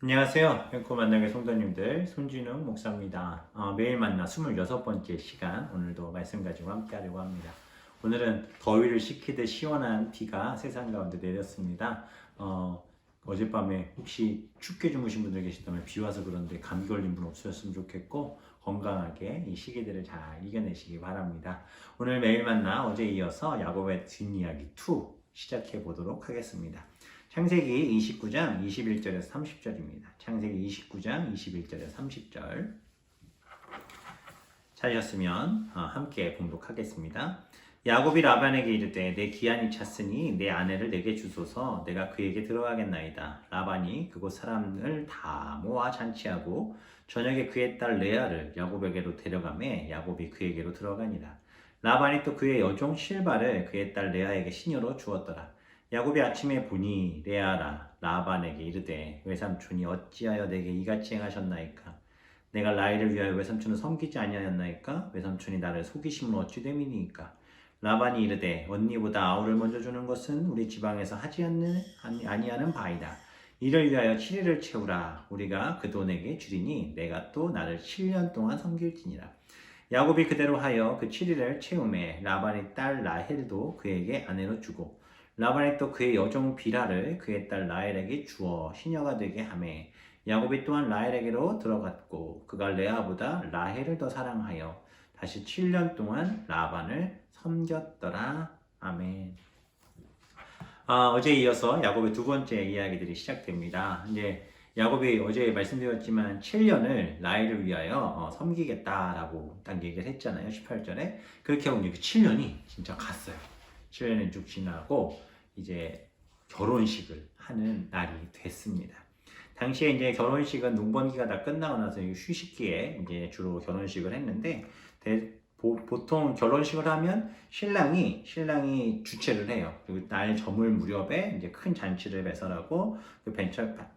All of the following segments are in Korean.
안녕하세요. 뵙고 만나게 성도님들 손진웅 목사입니다. 매일 만나 26번째 시간 오늘도 말씀 가지고 함께 하려고 합니다. 오늘은 더위를 식히듯 시원한 비가 세상 가운데 내렸습니다. 어젯밤에 혹시 춥게 주무신 분들 계시다면 비 와서 그런데 감기 걸린 분 없으셨으면 좋겠고 건강하게 이 시기들을 잘 이겨내시기 바랍니다. 오늘 매일 만나 어제 이어서 야곱의 뒷이야기 2 시작해 보도록 하겠습니다. 창세기 29장 21절에서 30절입니다. 창세기 29장 21절에서 30절 찾으셨으면 함께 봉독하겠습니다. 야곱이 라반에게 이르되 내 기한이 찼으니 내 아내를 내게 주소서 내가 그에게 들어가겠나이다. 라반이 그곳 사람을 다 모아 잔치하고 저녁에 그의 딸 레아를 야곱에게로 데려가매 야곱이 그에게로 들어가니라. 라반이 또 그의 여종 실바를 그의 딸 레아에게 시녀로 주었더라. 야곱이 아침에 보니 레아라 라반에게 이르되 외삼촌이 어찌하여 내게 이같이 행하셨나이까. 내가 라헬을 위하여 외삼촌을 섬기지 아니하였나이까. 외삼촌이 나를 속이심은 어찌 됨이니이까. 라반이 이르되 언니보다 아우를 먼저 주는 것은 우리 지방에서 하지 아니하는 바이다. 이를 위하여 7일을 채우라. 우리가 그 돈에게 주리니 내가 또 나를 7년 동안 섬길지니라. 야곱이 그대로 하여 그 7일을 채우매 라반의 딸 라헬도 그에게 아내로 주고 라반이 또 그의 여종 비라를 그의 딸 라헬에게 주어 시녀가 되게 하매 야곱이 또한 라헬에게로 들어갔고 그가 레아보다 라헬을 더 사랑하여 다시 7년 동안 라반을 섬겼더라. 아멘. 어제 이어서 야곱의 두 번째 이야기들이 시작됩니다. 이제 야곱이 어제 말씀드렸지만 7년을 라헬을 위하여 섬기겠다라고 딱 얘기를 했잖아요. 18절에. 그렇게 하고 이제 그 7년이 진짜 갔어요. 7년이 쭉 지나고 이제 결혼식을 하는 날이 됐습니다. 당시에 이제 결혼식은 농번기가 다 끝나고 나서 휴식기에 이제 주로 결혼식을 했는데 보통 결혼식을 하면 신랑이 주최를 해요. 그리고 날 저물 무렵에 이제 큰 잔치를 배설하고 그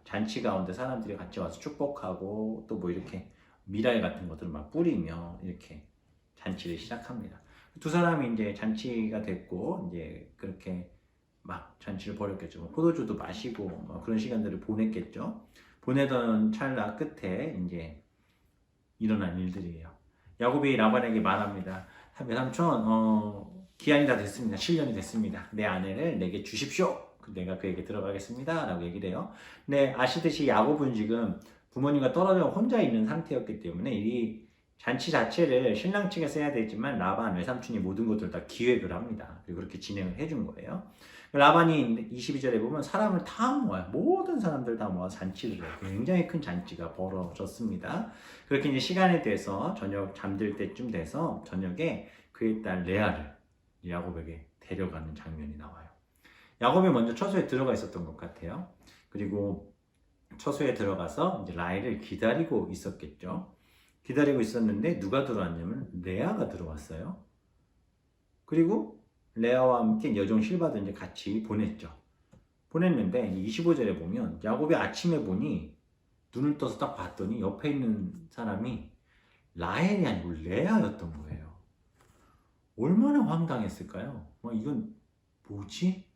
잔치 가운데 사람들이 같이 와서 축복하고 또 뭐 이렇게 미랄 같은 것들을 막 뿌리며 이렇게 잔치를 시작합니다. 두 사람이 이제 잔치가 됐고 이제 그렇게 막 잔치를 벌였겠죠. 뭐 포도주도 마시고 뭐 그런 시간들을 보냈겠죠. 보내던 찰나 끝에 이제 일어난 일들이에요. 야곱이 라반에게 말합니다. 외삼촌, 기한이 다 됐습니다. 7년이 됐습니다. 내 아내를 내게 주십시오. 내가 그에게 들어가겠습니다. 라고 얘기를 해요. 근데 아시듯이 야곱은 지금 부모님과 떨어져 혼자 있는 상태였기 때문에 이 잔치 자체를 신랑 측에서 해야 되지만 라반 외삼촌이 모든 것들을 다 기획을 합니다. 그리고 그렇게 진행을 해준 거예요. 라반이 22절에 보면 사람을 다 모아요. 모든 사람들 다 모아 잔치를 해요. 굉장히 큰 잔치가 벌어졌습니다. 그렇게 이제 시간이 돼서 저녁 잠들 때쯤 돼서 저녁에 그의 딸 레아를 야곱에게 데려가는 장면이 나와요. 야곱이 먼저 처소에 들어가 있었던 것 같아요. 그리고 처소에 들어가서 이제 라헬을 기다리고 있었겠죠. 기다리고 있었는데 누가 들어왔냐면 레아가 들어왔어요. 그리고 레아와 함께 여종 실바도 이제 같이 보냈죠. 보냈는데 25절에 보면 야곱이 아침에 보니 눈을 떠서 딱 봤더니 옆에 있는 사람이 라헬이 아니고 레아였던 거예요. 얼마나 황당했을까요? 이건 뭐지?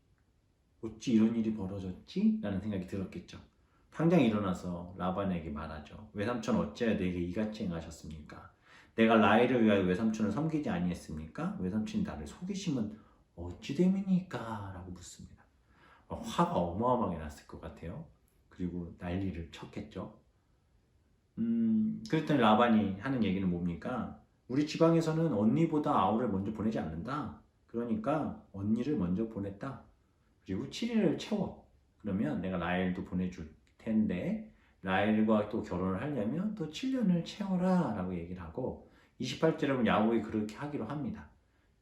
어찌 이런 일이 벌어졌지? 라는 생각이 들었겠죠. 당장 일어나서 라반에게 말하죠. 외삼촌 어찌하여 내게 이같이 행하셨습니까? 내가 라헬을 위하여 외삼촌을 섬기지 아니했습니까? 외삼촌이 나를 속이시면 어찌 됨이니까? 라고 묻습니다. 화가 어마어마하게 났을 것 같아요. 그리고 난리를 쳤겠죠. 그랬더니 라반이 하는 얘기는 뭡니까? 우리 지방에서는 언니보다 아우를 먼저 보내지 않는다. 그러니까 언니를 먼저 보냈다. 그리고 7일을 채워. 그러면 내가 라헬도 보내줄 텐데 라헬과 또 결혼을 하려면 또 7년을 채워라 라고 얘기를 하고 28절에 보면 야곱이 그렇게 하기로 합니다.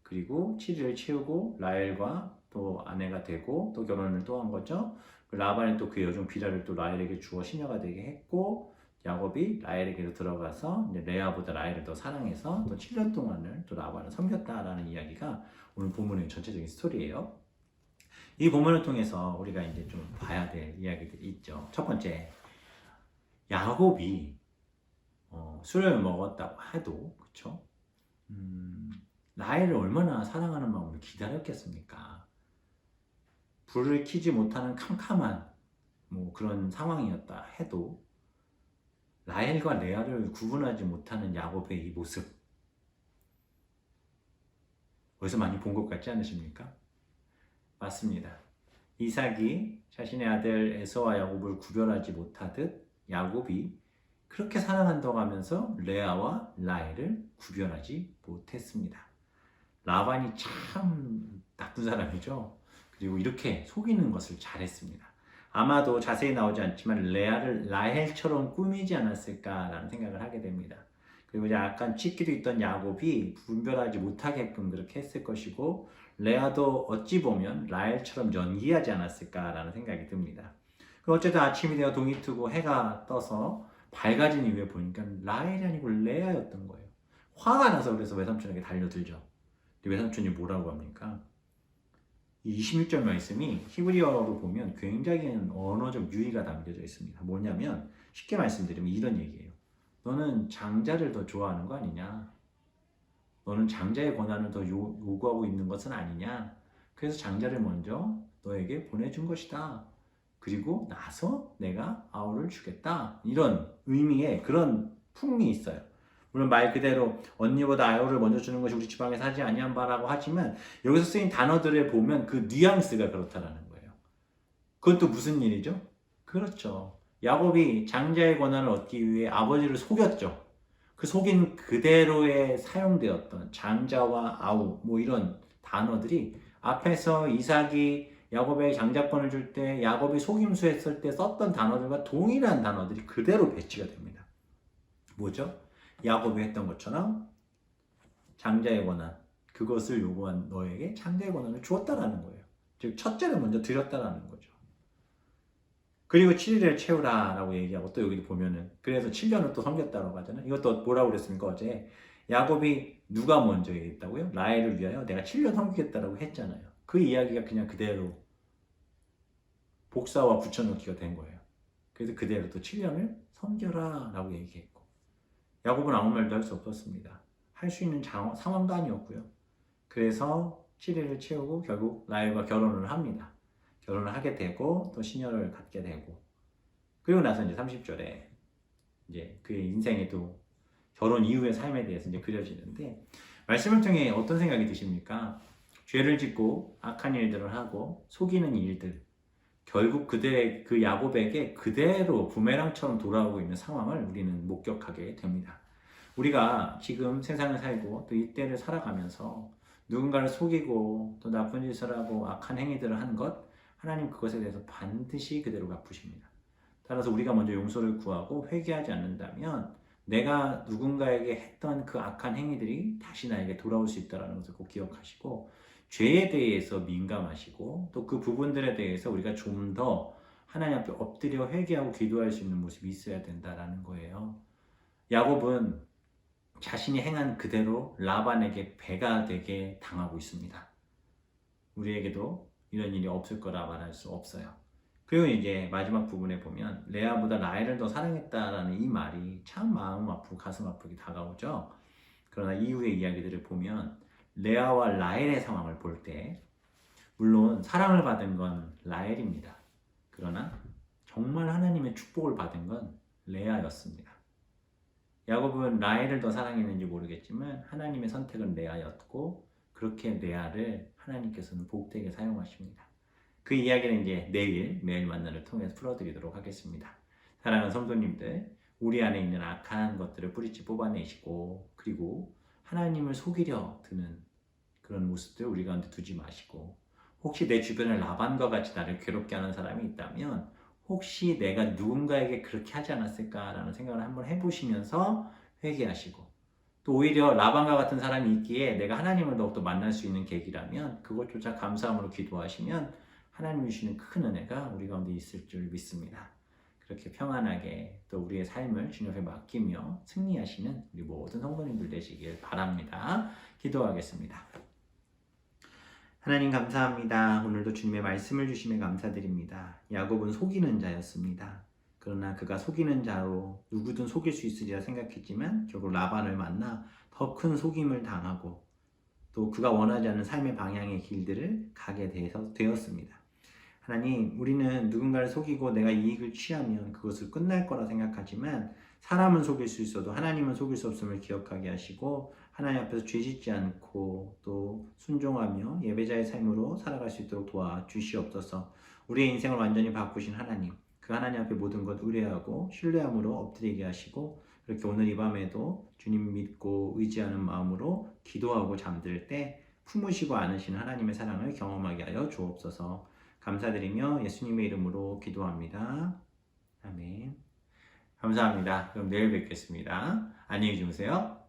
그리고 7일을 채우고 라헬과 또 아내가 되고 또 결혼을 또 한 거죠. 라반이 또 그 여종 비라를 또 라헬에게 주어 시녀가 되게 했고 야곱이 라헬에게로 들어가서 이제 레아보다 라헬을 더 사랑해서 또 7년 동안을 또 라반을 섬겼다라는 이야기가 오늘 본문의 전체적인 스토리예요. 이 본문을 통해서 우리가 이제 좀 봐야 될 이야기들이 있죠. 첫 번째, 야곱이 술을 먹었다고 해도 그렇죠? 라헬을 얼마나 사랑하는 마음으로 기다렸겠습니까? 불을 켜지 못하는 캄캄한 뭐 그런 상황이었다 해도 라헬과 레아를 구분하지 못하는 야곱의 이 모습, 어디서 많이 본 것 같지 않으십니까? 맞습니다. 이삭이 자신의 아들 에서와 야곱을 구별하지 못하듯 야곱이 그렇게 사랑한다고 하면서 레아와 라헬을 구별하지 못했습니다. 라반이 참 나쁜 사람이죠. 그리고 이렇게 속이는 것을 잘했습니다. 아마도 자세히 나오지 않지만 레아를 라헬처럼 꾸미지 않았을까라는 생각을 하게 됩니다. 그리고 약간 치기도 있던 야곱이 분별하지 못하게끔 그렇게 했을 것이고, 레아도 어찌 보면 라헬처럼 연기하지 않았을까라는 생각이 듭니다. 어쨌든 아침이 되어 동이 트고 해가 떠서 밝아진 이후에 보니까 라헬이 아니고 레아였던 거예요. 화가 나서 그래서 외삼촌에게 달려들죠. 외삼촌이 뭐라고 합니까? 이 26절 말씀이 히브리어로 보면 굉장히 언어적 유의가 담겨져 있습니다. 뭐냐면 쉽게 말씀드리면 이런 얘기예요. 너는 장자를 더 좋아하는 거 아니냐? 너는 장자의 권한을 더 요구하고 있는 것은 아니냐? 그래서 장자를 먼저 너에게 보내준 것이다. 그리고 나서 내가 아우를 주겠다. 이런 의미의 그런 풍이 있어요. 물론 말 그대로 언니보다 아우를 먼저 주는 것이 우리 지방에서 하지 아니한 바라고 하지만 여기서 쓰인 단어들을 보면 그 뉘앙스가 그렇다라는 거예요. 그것도 무슨 일이죠? 그렇죠. 야곱이 장자의 권한을 얻기 위해 아버지를 속였죠. 그 속인 그대로에 사용되었던 장자와 아우 뭐 이런 단어들이 앞에서 이삭이 야곱에게 장자권을 줄 때 야곱이 속임수했을 때 썼던 단어들과 동일한 단어들이 그대로 배치가 됩니다. 뭐죠? 야곱이 했던 것처럼 장자의 권한, 그것을 요구한 너에게 장자의 권한을 주었다라는 거예요. 즉 첫째를 먼저 드렸다라는 거죠. 그리고 7일을 채우라라고 얘기하고 또 여기 보면은 그래서 7년을 또 섬겼다고 하잖아요. 이것도 뭐라고 그랬습니까? 어제 야곱이 누가 먼저 얘기했다고요? 라헬을 위하여 내가 7년 섬기겠다라고 했잖아요. 그 이야기가 그냥 그대로 복사와 붙여넣기가 된 거예요. 그래서 그대로 또 7년을 섬겨라 라고 얘기했고, 야곱은 아무 말도 할 수 없었습니다. 할 수 있는 상황도 아니었고요. 그래서 7일을 채우고 결국 라헬과 결혼을 합니다. 결혼을 하게 되고 또 시녀를 갖게 되고, 그리고 나서 이제 30절에 이제 그의 인생의 또 결혼 이후의 삶에 대해서 이제 그려지는데, 말씀을 통해 어떤 생각이 드십니까? 죄를 짓고 악한 일들을 하고 속이는 일들, 결국 그 야곱에게 그대로 부메랑처럼 돌아오고 있는 상황을 우리는 목격하게 됩니다. 우리가 지금 세상을 살고 또 이때를 살아가면서 누군가를 속이고 또 나쁜 짓을 하고 악한 행위들을 한 것, 하나님 그것에 대해서 반드시 그대로 갚으십니다. 따라서 우리가 먼저 용서를 구하고 회개하지 않는다면 내가 누군가에게 했던 그 악한 행위들이 다시 나에게 돌아올 수 있다는 것을 꼭 기억하시고, 죄에 대해서 민감하시고 또 그 부분들에 대해서 우리가 좀 더 하나님 앞에 엎드려 회개하고 기도할 수 있는 모습이 있어야 된다라는 거예요. 야곱은 자신이 행한 그대로 라반에게 배가 되게 당하고 있습니다. 우리에게도 이런 일이 없을 거라 말할 수 없어요. 그리고 이제 마지막 부분에 보면 레아보다 라헬을 더 사랑했다라는 이 말이 참 마음 아프고 가슴 아프게 다가오죠. 그러나 이후의 이야기들을 보면 레아와 라헬의 상황을 볼 때 물론 사랑을 받은 건 라헬입니다. 그러나 정말 하나님의 축복을 받은 건 레아였습니다. 야곱은 라헬을 더 사랑했는지 모르겠지만 하나님의 선택은 레아였고, 그렇게 레아를 하나님께서는 복되게 사용하십니다. 그 이야기는 이제 내일 매일 만나를 통해서 풀어드리도록 하겠습니다. 사랑하는 성도님들, 우리 안에 있는 악한 것들을 뿌리째 뽑아내시고, 그리고 하나님을 속이려 드는 그런 모습들 우리 가운데 두지 마시고, 혹시 내 주변에 라반과 같이 나를 괴롭게 하는 사람이 있다면 혹시 내가 누군가에게 그렇게 하지 않았을까라는 생각을 한번 해보시면서 회개하시고, 또 오히려 라반과 같은 사람이 있기에 내가 하나님을 더욱더 만날 수 있는 계기라면 그것조차 감사함으로 기도하시면 하나님이 주시는 큰 은혜가 우리 가운데 있을 줄 믿습니다. 그렇게 평안하게 또 우리의 삶을 주님 앞에 맡기며 승리하시는 우리 모든 성도님들 되시길 바랍니다. 기도하겠습니다. 하나님 감사합니다. 오늘도 주님의 말씀을 주심에 감사드립니다. 야곱은 속이는 자였습니다. 그러나 그가 속이는 자로 누구든 속일 수 있으리라 생각했지만 결국 라반을 만나 더 큰 속임을 당하고 또 그가 원하지 않는 삶의 방향의 길들을 가게 되었습니다. 하나님, 우리는 누군가를 속이고 내가 이익을 취하면 그것을 끝날 거라 생각하지만 사람은 속일 수 있어도 하나님은 속일 수 없음을 기억하게 하시고 하나님 앞에서 죄짓지 않고 또 순종하며 예배자의 삶으로 살아갈 수 있도록 도와주시옵소서. 우리의 인생을 완전히 바꾸신 하나님, 그 하나님 앞에 모든 것 의뢰하고 신뢰함으로 엎드리게 하시고 이렇게 오늘 이 밤에도 주님 믿고 의지하는 마음으로 기도하고 잠들 때 품으시고 안으시는 하나님의 사랑을 경험하게 하여 주옵소서. 감사드리며 예수님의 이름으로 기도합니다. 아멘. 감사합니다. 그럼 내일 뵙겠습니다. 안녕히 주무세요.